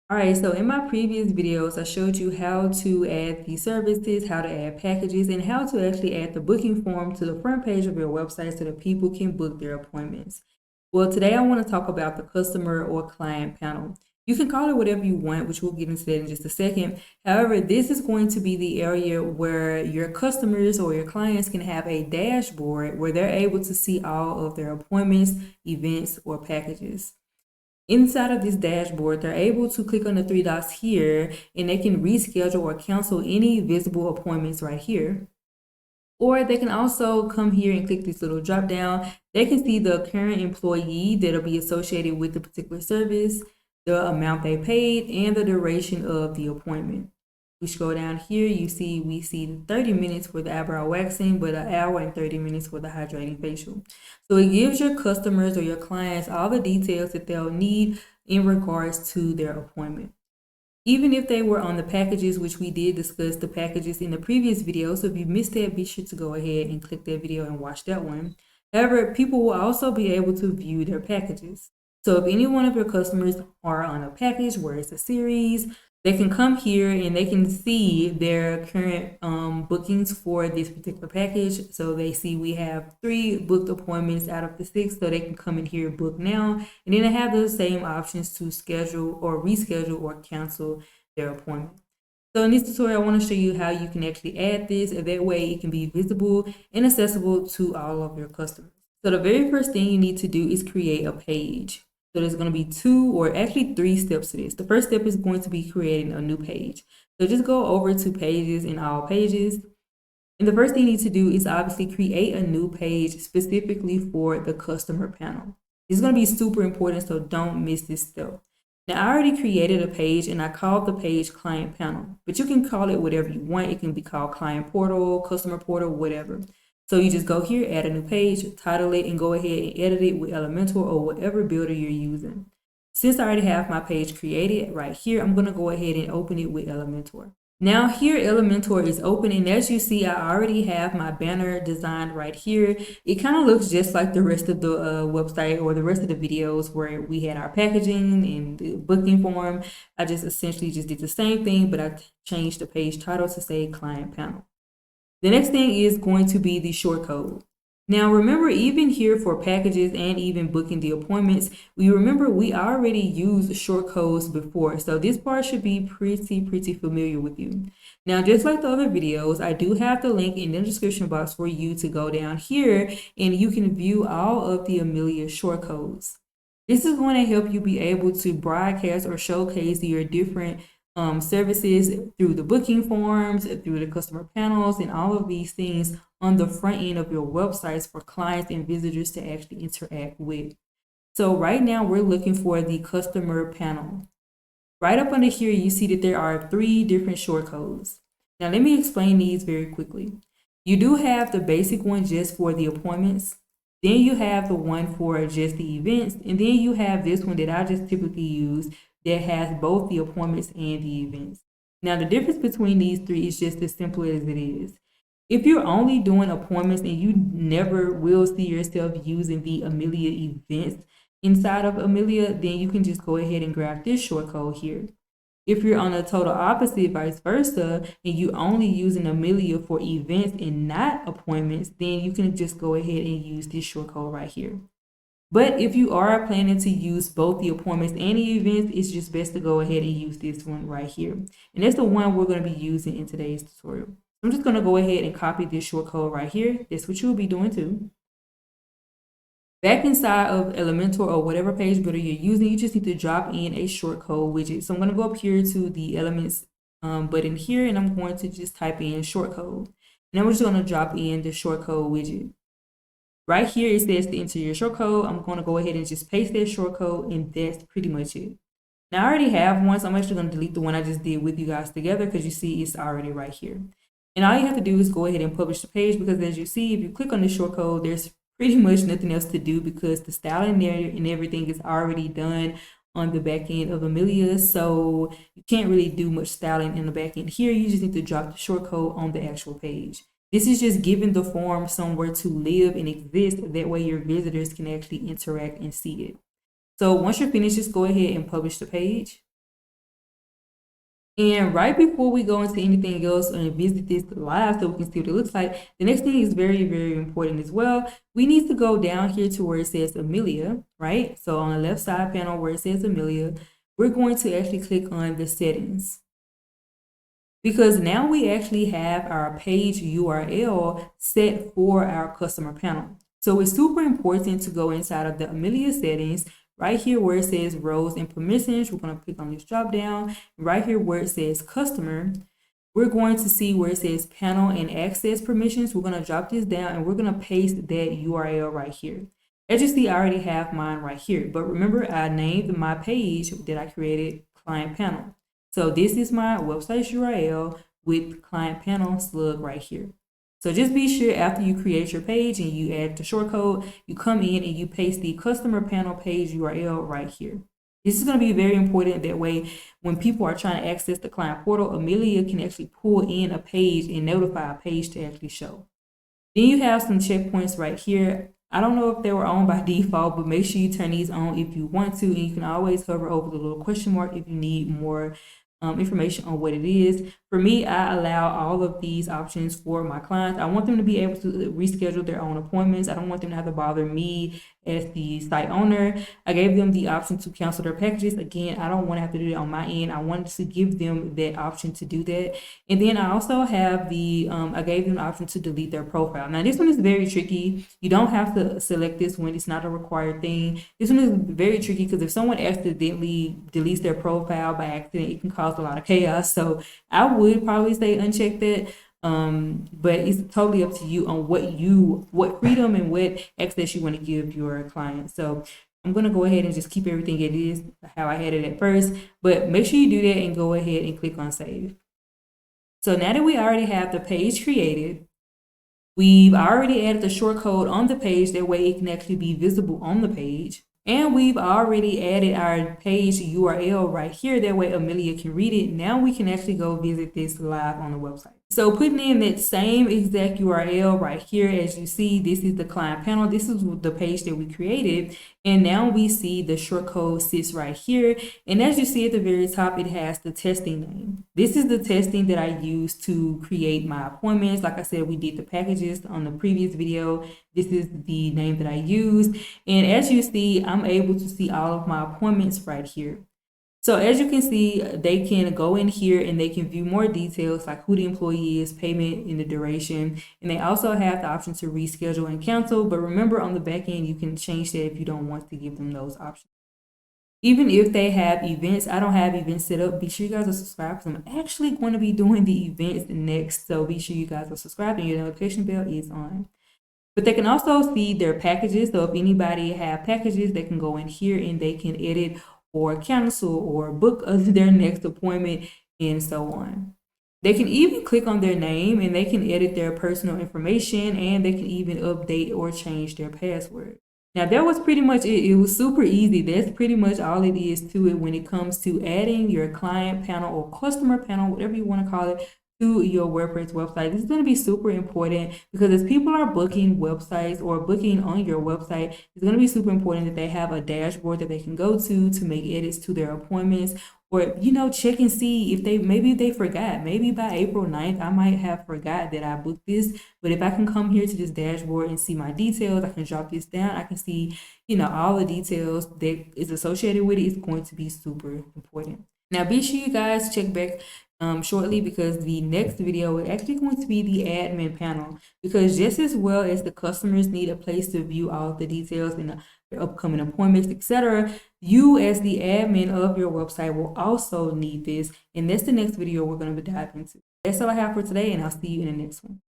All right, so in my previous videos, I showed you how to add the services, how to add packages, and how to actually add the booking form to the front page of your website so that people can book their appointments. Well, today I want to talk about the customer or client panel. You can call it whatever you want, which we'll get into that in just a second. However, this is going to be the area where your customers or your clients can have a dashboard where they're able to see all of their appointments, events, or packages. Inside of this dashboard, they're able to click on the three dots here and they can reschedule or cancel any visible appointments right here. Or they can also come here and click this little drop down. They can see the current employee that'll be associated with the particular service, the amount they paid, and the duration of the appointment. We scroll down here, we see 30 minutes for the eyebrow waxing, but an hour and 30 minutes for the hydrating facial. So it gives your customers or your clients all the details that they'll need in regards to their appointment. Even if they were on the packages, which we did discuss the packages in the previous video, so if you missed that, be sure to go ahead and click that video and watch that one. However, people will also be able to view their packages. So if any one of your customers are on a package where it's a series, they can come here and they can see their current bookings for this particular package. So they see we have 3 booked appointments out of the 6, so they can come in here, book now, and then they have those same options to schedule or reschedule or cancel their appointment. So in this tutorial, I want to show you how you can actually add this, and that way it can be visible and accessible to all of your customers. So the very first thing you need to do is create a page. So there's going to be 2 or actually 3 steps to this. The first step is going to be creating a new page. So just go over to pages in all pages. And the first thing you need to do is obviously create a new page specifically for the customer panel. It's going to be super important, so don't miss this step. Now, I already created a page and I called the page client panel, but you can call it whatever you want. It can be called client portal, customer portal, whatever. So you just go here, add a new page, title it, and go ahead and edit it with Elementor or whatever builder you're using. Since I already have my page created right here, I'm going to go ahead and open it with Elementor. Now here Elementor is open, and as you see, I already have my banner designed right here. It kind of looks just like the rest of the website or the rest of the videos where we had our packaging and the booking form. I just essentially just did the same thing, but I changed the page title to say client panel. The next thing is going to be the shortcode. Now remember, even here for packages and even booking the appointments, we already used shortcodes before, so this part should be pretty familiar with you. Now, just like the other videos, I do have the link in the description box for you to go down here and you can view all of the Amelia shortcodes. This is going to help you be able to broadcast or showcase your different services through the booking forms, through the customer panels, and all of these things on the front end of your websites for clients and visitors to actually interact with. So right now we're looking for the customer panel. Right up under here, you see that there are 3 different shortcodes. Now let me explain these very quickly. You do have the basic one just for the appointments. Then you have the one for just the events. And then you have this one that I just typically use that has both the appointments and the events. Now, the difference between these 3 is just as simple as it is. If you're only doing appointments and you never will see yourself using the Amelia events inside of Amelia, then you can just go ahead and grab this shortcode here. If you're on a total opposite, vice versa, and you only using Amelia for events and not appointments, then you can just go ahead and use this shortcode right here. But if you are planning to use both the appointments and the events, it's just best to go ahead and use this one right here. And that's the one we're going to be using in today's tutorial. I'm just going to go ahead and copy this shortcode right here. That's what you'll be doing too. Back inside of Elementor or whatever page builder you're using, you just need to drop in a shortcode widget. So I'm going to go up here to the elements button here, and I'm going to just type in shortcode. And I'm just going to drop in the shortcode widget. Right here, it says to enter your shortcode. I'm going to go ahead and just paste that shortcode, and that's pretty much it. Now, I already have one, so I'm actually going to delete the one I just did with you guys together because you see it's already right here. And all you have to do is go ahead and publish the page because, as you see, if you click on the shortcode, there's pretty much nothing else to do because the styling there and everything is already done on the back end of Amelia. So you can't really do much styling in the back end here. You just need to drop the shortcode on the actual page. This is just giving the form somewhere to live and exist. That way your visitors can actually interact and see it. So once you're finished, just go ahead and publish the page. And right before we go into anything else and visit this live so we can see what it looks like, the next thing is very, very important as well. We need to go down here to where it says Amelia, right? So on the left side panel where it says Amelia, we're going to actually click on the settings, because now we actually have our page URL set for our customer panel. So it's super important to go inside of the Amelia settings. Right here where it says roles and permissions, we're going to click on this drop down. Right here where it says customer, we're going to see where it says panel and access permissions. We're going to drop this down and we're going to paste that URL right here. As you see, I already have mine right here. But remember, I named my page that I created client panel. So this is my website URL with client panel slug right here. So just be sure after you create your page and you add the shortcode, you come in and you paste the customer panel page URL right here. This is going to be very important. That way, when people are trying to access the client portal, Amelia can actually pull in a page and notify a page to actually show. Then you have some checkpoints right here. I don't know if they were on by default, but make sure you turn these on if you want to. And you can always hover over the little question mark if you need more information on what it is. For me, I allow all of these options for my clients. I want them to be able to reschedule their own appointments. I don't want them to have to bother me as the site owner. I gave them the option to cancel their packages. Again, I don't want to have to do that on my end. I wanted to give them that option to do that. And then I also have the, I gave them the option to delete their profile. Now this one is very tricky. You don't have to select this one. It's not a required thing. This one is very tricky because if someone accidentally deletes their profile by accident, it can cause a lot of chaos. So I would probably say uncheck that. But it's totally up to you on what freedom and what access you want to give your client. So I'm going to go ahead and just keep everything it is how I had it at first, but make sure you do that and go ahead and click on save. So now that we already have the page created, we've already added the shortcode on the page. That way it can actually be visible on the page. And we've already added our page URL right here. That way Amelia can read it. Now we can actually go visit this live on the website. So putting in that same exact URL right here, as you see, this is the client panel. This is the page that we created. And now we see the shortcode sits right here. And as you see at the very top, it has the testing name. This is the testing that I used to create my appointments. Like I said, we did the packages on the previous video. This is the name that I used. And as you see, I'm able to see all of my appointments right here. So as you can see, they can go in here and they can view more details like who the employee is, payment, and the duration. And they also have the option to reschedule and cancel. But remember, on the back end, you can change that if you don't want to give them those options. Even if they have events, I don't have events set up. Be sure you guys are subscribed because I'm actually going to be doing the events next. So be sure you guys are subscribed and your notification bell is on. But they can also see their packages. So if anybody have packages, they can go in here and they can edit or cancel or book their next appointment and so on. They can even click on their name and they can edit their personal information, and they can even update or change their password. Now that was pretty much it. It was super easy. That's pretty much all it is to it when it comes to adding your client panel or customer panel, whatever you want to call it, to your WordPress website. This is going to be super important because as people are booking websites or booking on your website, it's going to be super important that they have a dashboard that they can go to make edits to their appointments, or check and see if maybe they forgot. Maybe by April 9th I might have forgot that I booked this, but if I can come here to this dashboard and see my details, I can drop this down, I can see all the details that is associated with it. It's going to be super important. Now be sure you guys check back shortly, because the next video is actually going to be the admin panel, because just as well as the customers need a place to view all of the details and their upcoming appointments, etc., you as the admin of your website will also need this, and that's the next video we're going to be diving into. That's all I have for today, and I'll see you in the next one.